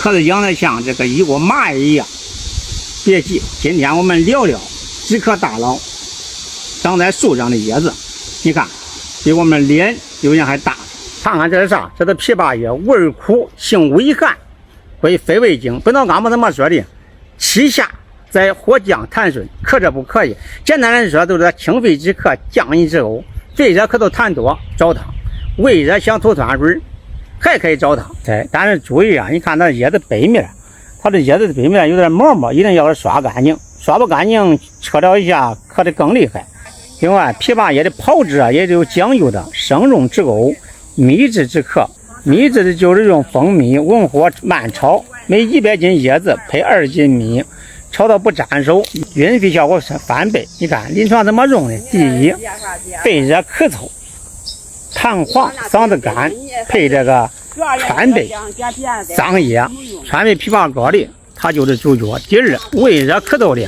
可是養得像這個一鍋螞蟻一樣。別急，今天我們聊聊止咳大佬長在樹上的葉子，你看比我們臉有人還大。看看這是啥？這是枇杷葉，味苦，性微寒，归肺胃经。本草纲目怎麼說的？气下在火降痰顺，咳着不可以。簡單來說，都是清肺止咳，降饮止呕。肺热咳嗽痰多，找湯；胃熱想吐痰水，还可以找湯。但是注意啊，你看它叶子背面，它的叶子的背面有點毛毛，一定要刷干淨。刷不干淨，扯掉一下，咳得更厲害。另外，枇杷葉的炮制啊，也是有讲究的，生用止呕，秘制止咳。秘制的就是用蜂蜜文火慢炒，每100斤叶子配2斤蜜，炒到不粘手，运肺效果是翻倍。你看临床怎麼用的？第一，肺热咳嗽、痰黄、嗓子乾，配这個川貝、桑葉、川貝枇杷膏的，它就是主角。第二，胃熱咳嗽的，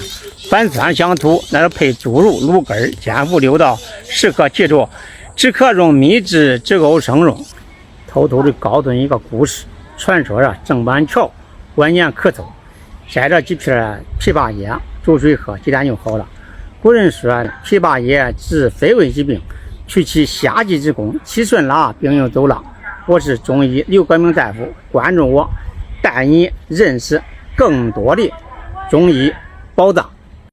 反酸想吐，那是配猪肉、鹿根、煎服6到10克切煮。止咳用秘制止呕生用。偷偷的告诉你一個故事，傳說啊，郑板橋晚年咳嗽，摘了幾片枇杷葉煮水喝，幾天就好了。古人說枇杷葉治肺胃疾病，取其下劑之功，氣順了，病就走了。我是中醫劉革命大夫，關注我，帶你認識更多的中醫寶藏。